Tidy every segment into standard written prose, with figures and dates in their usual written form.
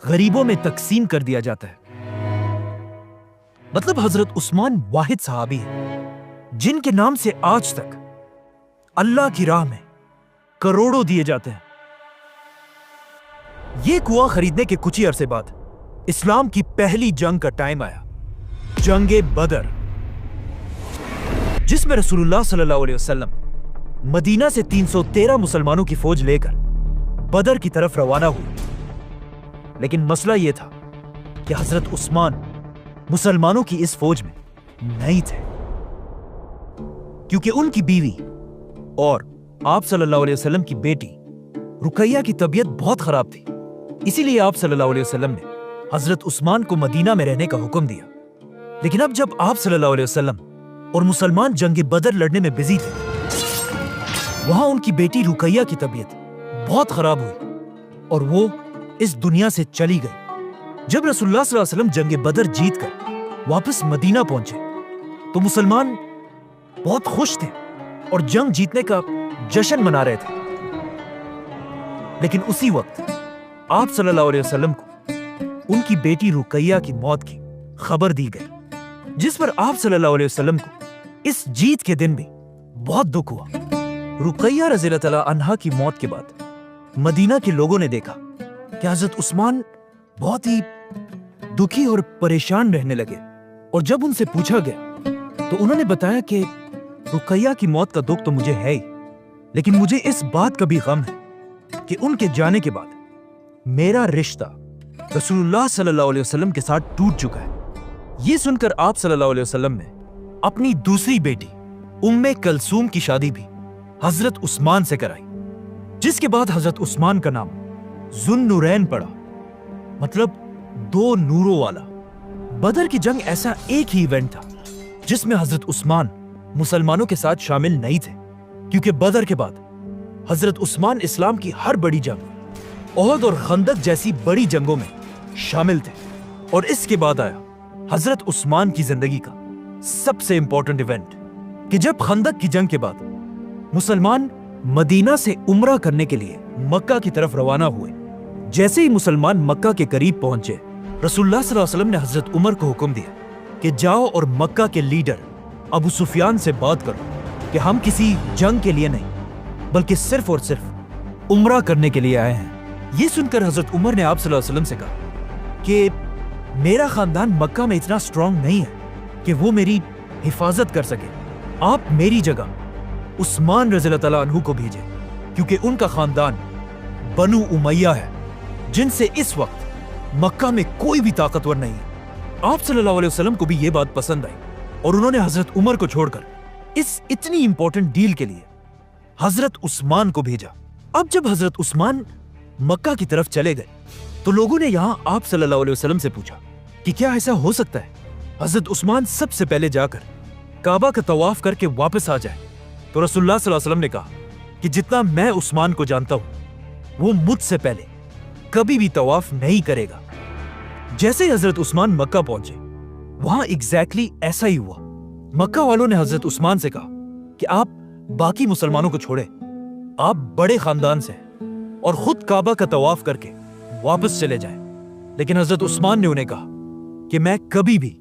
غریبوں میں تقسیم کر دیا جاتا ہے۔ مطلب حضرت عثمان واحد صحابی ہے جن کے نام سے آج تک اللہ کی راہ میں کروڑوں دیے جاتے ہیں۔ یہ کنواں خریدنے کے کچھ ہی عرصے بعد اسلام کی پہلی جنگ کا ٹائم آیا، جنگ بدر، جس میں رسول اللہ صلی اللہ علیہ وسلم مدینہ سے 313 مسلمانوں کی فوج لے کر بدر کی طرف روانہ ہوئی۔ لیکن مسئلہ یہ تھا کہ حضرت عثمان مسلمانوں کی اس فوج میں نہیں تھے، کیونکہ ان کی بیوی اور آپ صلی اللہ علیہ وسلم کی بیٹی رقیہ کی طبیعت بہت خراب تھی۔ اسی لیے آپ صلی اللہ علیہ وسلم نے حضرت عثمان کو مدینہ میں رہنے کا حکم دیا۔ لیکن اب جب آپ صلی اللہ علیہ وسلم اور مسلمان جنگ بدر لڑنے میں بزی تھے، وہاں ان کی بیٹی رقیہ کی طبیعت بہت خراب ہوئی اور وہ اس دنیا سے چلی گئی۔ جب رسول اللہ صلی اللہ علیہ وسلم جنگ بدر جیت کر واپس مدینہ پہنچے تو مسلمان بہت خوش تھے اور جنگ جیتنے کا جشن منا رہے تھے۔ لیکن اسی وقت آپ صلی اللہ علیہ وسلم کو ان کی بیٹی رقیہ کی موت کی خبر دی گئی، جس پر آپ صلی اللہ علیہ وسلم کو اس جیت کے دن بھی بہت دکھ ہوا۔ رقیہ رضی اللہ تعالی عنہا کی موت کے بعد مدینہ کے لوگوں نے دیکھا کہ حضرت عثمان بہت ہی دکھی اور پریشان رہنے لگے، اور جب ان سے پوچھا گیا تو انہوں نے بتایا کہ رقیہ کی موت کا دکھ تو مجھے ہے ہی، لیکن مجھے اس بات کا بھی غم ہے کہ ان کے جانے کے بعد میرا رشتہ رسول اللہ صلی اللہ علیہ وسلم کے ساتھ ٹوٹ چکا ہے۔ یہ سن کر آپ صلی اللہ علیہ وسلم نے اپنی دوسری بیٹی ام کلثوم کی شادی بھی حضرت عثمان سے کرائی، جس کے بعد حضرت عثمان کا نام ذو النورین پڑا، مطلب دو نوروں والا۔ بدر کی جنگ ایسا ایک ہی ایونٹ تھا جس میں حضرت عثمان مسلمانوں کے ساتھ شامل نہیں تھے، کیونکہ بدر کے بعد حضرت عثمان اسلام کی ہر بڑی جنگ، احد اور خندق جیسی بڑی جنگوں میں شامل تھے، اور اس کے بعد آیا حضرت عثمان کی زندگی کا سب سے امپورٹنٹ ایونٹ کہ جب خندق کی جنگ کے بعد مسلمان مدینہ سے عمرہ کرنے کے لیے مکہ کی طرف روانہ ہوئے۔ جیسے ہی مسلمان مکہ کے قریب پہنچے، رسول اللہ صلی اللہ علیہ وسلم نے حضرت عمر کو حکم دیا کہ جاؤ اور مکہ کے لیڈر ابو سفیان سے بات کرو کہ ہم کسی جنگ کے لیے نہیں بلکہ صرف اور صرف عمرہ کرنے کے لیے آئے ہیں۔ یہ سن کر حضرت عمر نے آپ صلی اللہ علیہ وسلم سے کہا کہ میرا خاندان مکہ میں اتنا سٹرونگ نہیں ہے کہ وہ میری حفاظت کر سکے، آپ میری جگہ عثمان رضی اللہ تعالیٰ عنہ کو بھیجیں، کیونکہ ان کا خاندان بنو امیہ ہے جن سے اس وقت مکہ میں کوئی بھی طاقتور نہیں ہے۔ آپ صلی اللہ علیہ وسلم کو بھی یہ بات پسند آئی اور انہوں نے حضرت عمر کو چھوڑ کر اس اتنی امپورٹنٹ ڈیل کے لیے حضرت عثمان کو بھیجا۔ اب جب حضرت عثمان مکہ کی طرف چلے گئے تو لوگوں نے یہاں آپ صلی اللہ علیہ وسلم سے پوچھا کہ کیا ایسا ہو سکتا ہے حضرت عثمان سب سے پہلے جا کر کعبہ کا طواف کر کے واپس آ جائے؟ تو رسول اللہ صلی اللہ علیہ وسلم نے کہا کہ جتنا میں عثمان کو جانتا ہوں وہ مجھ سے پہلے کبھی بھی طواف نہیں کرے گا۔ جیسے ہی حضرت عثمان مکہ پہنچے، وہاں ایگزیکٹلی ایسا ہی ہوا۔ مکہ والوں نے حضرت عثمان سے کہا کہ آپ باقی مسلمانوں کو چھوڑے، آپ بڑے خاندان سے ہیں اور خود کعبہ کا طواف کر کے واپس چلے جائیں۔ لیکن حضرت عثمان نے انہیں کہا کہ میں کبھی بھی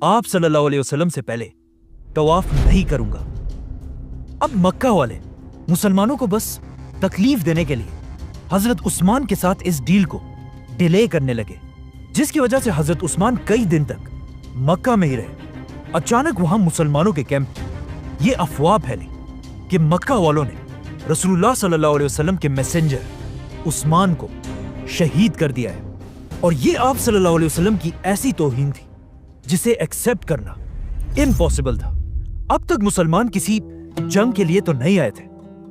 آپ صلی اللہ علیہ وسلم سے پہلے طواف نہیں کروں گا۔ اب مکہ والے مسلمانوں کو بس تکلیف دینے کے لیے حضرت عثمان کے ساتھ اس ڈیل کو ڈیلے کرنے لگے، جس کی وجہ سے حضرت عثمان کئی دن تک مکہ میں ہی رہے۔ اچانک وہاں مسلمانوں کے کیمپ یہ افواہ پھیلی کہ مکہ والوں نے رسول اللہ صلی اللہ علیہ وسلم کے میسنجر عثمان کو شہید کر دیا ہے، اور یہ آپ صلی اللہ علیہ وسلم کی ایسی توہین تھی جسے ایکسپٹ کرنا امپاسبل تھا۔ اب تک مسلمان کسی جنگ کے لیے تو نہیں آئے تھے،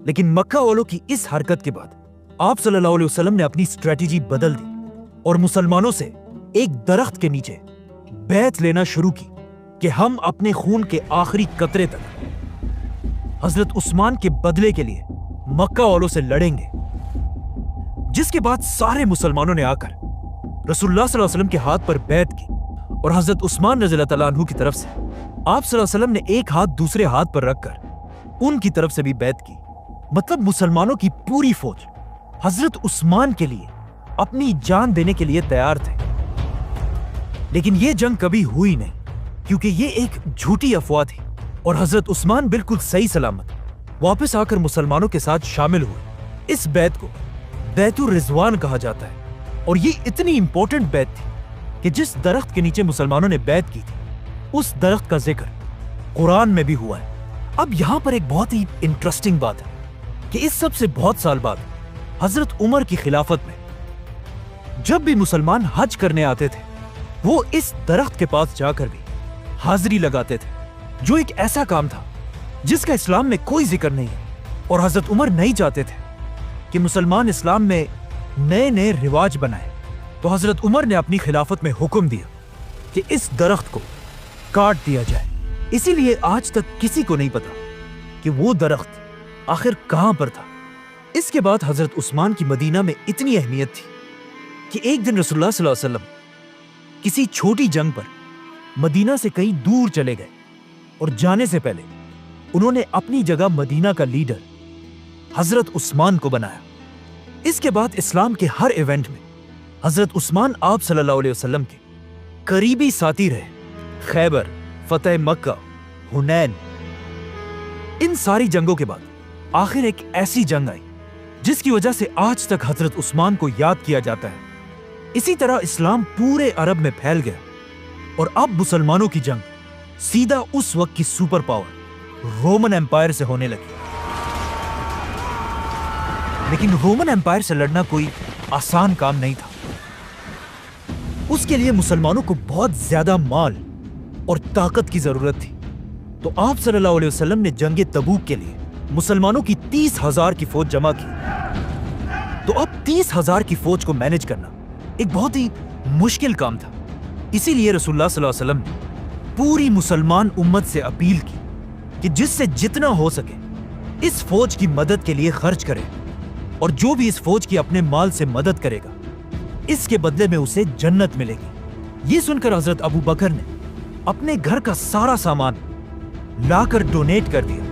لیکن مکہ والوں کی اس حرکت کے بعد آپ صلی اللہ علیہ وسلم نے اپنی اسٹریٹجی بدل دی اور مسلمانوں سے ایک درخت کے نیچے بیعت لینا شروع کی کہ ہم اپنے خون کے آخری قطرے تک حضرت عثمان کے بدلے کے لیے مکہ والوں سے لڑیں گے۔ جس کے بعد سارے مسلمانوں نے آ کر رسول اللہ صلی اللہ علیہ وسلم کے ہاتھ پر بیعت کی، اور حضرت عثمان رضی اللہ تعالیٰ عنہ کی طرف سے آپ صلی اللہ علیہ وسلم نے ایک ہاتھ دوسرے ہاتھ پر رکھ کر ان کی طرف سے بھی بیعت کی۔ مطلب مسلمانوں کی پوری فوج حضرت عثمان کے لیے اپنی جان دینے کے لیے تیار تھے، لیکن یہ جنگ کبھی ہوئی نہیں کیونکہ یہ ایک جھوٹی افواہ تھی، اور حضرت عثمان بالکل صحیح سلامت واپس آ کر مسلمانوں کے ساتھ شامل ہوئے۔ اس بیعت کو بیعت الرضوان کہا جاتا ہے، اور یہ اتنی امپورٹنٹ بیعت تھی کہ جس درخت کے نیچے مسلمانوں نے بیعت کی تھی اس درخت کا ذکر قرآن میں بھی ہوا ہے۔ اب یہاں پر ایک بہت ہی انٹرسٹنگ بات ہے کہ اس سب سے بہت سال بعد حضرت عمر کی خلافت میں جب بھی مسلمان حج کرنے آتے تھے وہ اس درخت کے پاس جا کر بھی حاضری لگاتے تھے، جو ایک ایسا کام تھا جس کا اسلام میں کوئی ذکر نہیں ہے، اور حضرت عمر نہیں چاہتے تھے کہ مسلمان اسلام میں نئے نئے رواج بنائیں، تو حضرت عمر نے اپنی خلافت میں حکم دیا کہ اس درخت کو کاٹ دیا جائے۔ اسی لیے آج تک کسی کو نہیں پتا کہ وہ درخت آخر کہاں پر تھا۔ اس کے بعد حضرت عثمان کی مدینہ میں اتنی اہمیت تھی کہ ایک دن رسول اللہ صلی اللہ علیہ وسلم کسی چھوٹی جنگ پر مدینہ سے کہیں دور چلے گئے، اور جانے سے پہلے انہوں نے اپنی جگہ مدینہ کا لیڈر حضرت عثمان کو بنایا۔ اس کے بعد اسلام کے ہر ایونٹ میں حضرت عثمان آپ صلی اللہ علیہ وسلم کے قریبی ساتھی رہے۔ خیبر، فتح مکہ، حنین، ان ساری جنگوں کے بعد آخر ایک ایسی جنگ آئی جس کی وجہ سے آج تک حضرت عثمان کو یاد کیا جاتا ہے۔ اسی طرح اسلام پورے عرب میں پھیل گیا، اور اب مسلمانوں کی جنگ سیدھا اس وقت کی سپر پاور رومن ایمپائر سے ہونے لگی۔ لیکن رومن ایمپائر سے لڑنا کوئی آسان کام نہیں تھا۔ اس کے لیے مسلمانوں کو بہت زیادہ مال اور طاقت کی ضرورت تھی، تو آپ صلی اللہ علیہ وسلم نے جنگ تبوک کے لیے مسلمانوں کی 30,000 کی فوج جمع کی۔ تو اب 30,000 کی فوج کو مینج کرنا ایک بہت ہی مشکل کام تھا۔ اسی لیے رسول اللہ صلی اللہ علیہ وسلم نے پوری مسلمان امت سے اپیل کی کہ جس سے جتنا ہو سکے اس فوج کی مدد کے لیے خرچ کرے، اور جو بھی اس فوج کی اپنے مال سے مدد کرے گا اس کے بدلے میں اسے جنت ملے گی۔ یہ سن کر حضرت ابو بکر نے اپنے گھر کا سارا سامان لا کر ڈونیٹ کر دیا۔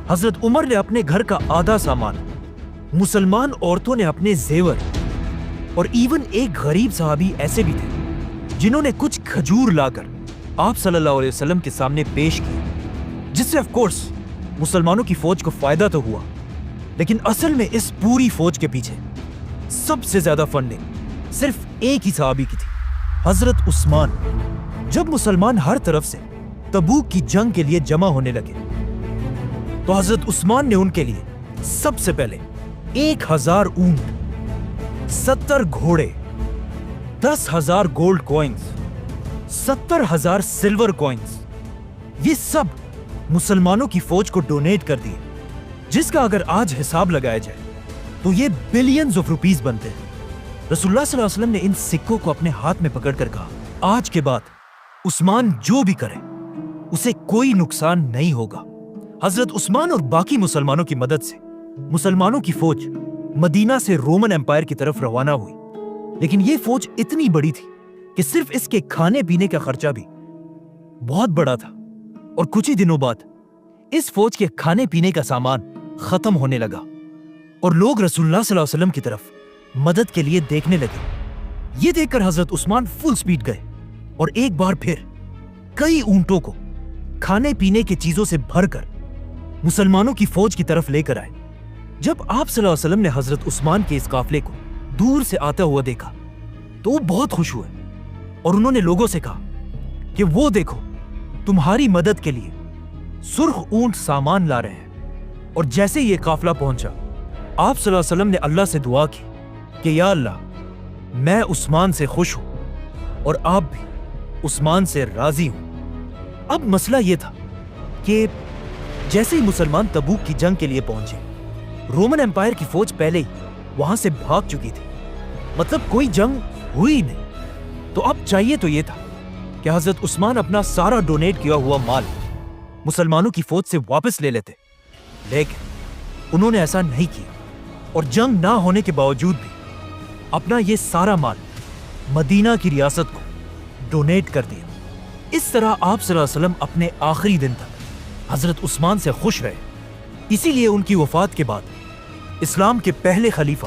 حضرت عمر نے اپنے گھر کا آدھا سامان، مسلمان عورتوں نے اپنے زیور، اور ایون ایک غریب صحابی ایسے بھی تھے جنہوں نے کچھ کھجور لا کر آپ صلی اللہ علیہ وسلم کے سامنے پیش کی، جس سے آف کورس مسلمانوں کی فوج کو فائدہ تو ہوا، لیکن اصل میں اس پوری فوج کے پیچھے سب سے زیادہ فنڈنگ صرف ایک ہی صحابی کی تھی، حضرت عثمان۔ جب مسلمان ہر طرف سے تبوک کی جنگ کے لیے جمع ہونے لگے تو حضرت عثمان نے ان کے لیے سب سے پہلے 1,000 اونٹ، 70 گھوڑے، 10,000 گولڈ کوئنز، 70,000 سلور کوئنز، یہ سب مسلمانوں کی فوج کو ڈونیٹ کر دیے، جس کا اگر آج حساب لگایا جائے تو یہ بلینز آف روپیز بنتے ہیں۔ رسول اللہ صلی اللہ علیہ وسلم نے ان سکوں کو اپنے ہاتھ میں پکڑ کر کہا، آج کے بعد عثمان جو بھی کرے اسے کوئی نقصان نہیں ہوگا۔ حضرت عثمان اور باقی مسلمانوں کی مدد سے مسلمانوں کی فوج مدینہ سے رومن ایمپائر کی طرف روانہ ہوئی، لیکن یہ فوج اتنی بڑی تھی کہ صرف اس کے کھانے پینے کا خرچہ بھی بہت بڑا تھا، اور کچھ ہی دنوں بعد اس فوج کے کھانے پینے کا سامان ختم ہونے لگا، اور لوگ رسول اللہ صلی اللہ علیہ وسلم کی طرف مدد کے لیے دیکھنے لگے۔ یہ دیکھ کر حضرت عثمان فل سپیڈ گئے اور ایک بار پھر کئی اونٹوں کو کھانے پینے کی چیزوں سے بھر کر مسلمانوں کی فوج کی طرف لے کر آئے۔ جب آپ صلی اللہ علیہ وسلم نے حضرت عثمان کے اس قافلے کو دور سے آتا ہوا دیکھا تو وہ بہت خوش ہوئے، اور انہوں نے لوگوں سے کہا کہ وہ دیکھو، تمہاری مدد کے لیے سرخ اونٹ سامان لا رہے ہیں۔ اور جیسے یہ قافلہ پہنچا، آپ صلی اللہ علیہ وسلم نے اللہ سے دعا کی کہ یا اللہ، میں عثمان سے خوش ہوں اور آپ بھی عثمان سے راضی ہوں۔ اب مسئلہ یہ تھا کہ جیسے ہی مسلمان تبوک کی جنگ کے لیے پہنچے، رومن ایمپائر کی فوج پہلے ہی وہاں سے بھاگ چکی تھی، مطلب کوئی جنگ ہوئی نہیں۔ تو اب چاہیے تو یہ تھا کہ حضرت عثمان اپنا سارا ڈونیٹ کیا ہوا مال مسلمانوں کی فوج سے واپس لے لیتے، لیکن انہوں نے ایسا نہیں کیا، اور جنگ نہ ہونے کے باوجود بھی اپنا یہ سارا مال مدینہ کی ریاست کو ڈونیٹ کر دیا۔ اس طرح آپ صلی اللہ علیہ وسلم اپنے آخری دن تک حضرت عثمان سے خوش رہے۔ اسی لیے ان کی وفات کے بعد اسلام کے پہلے خلیفہ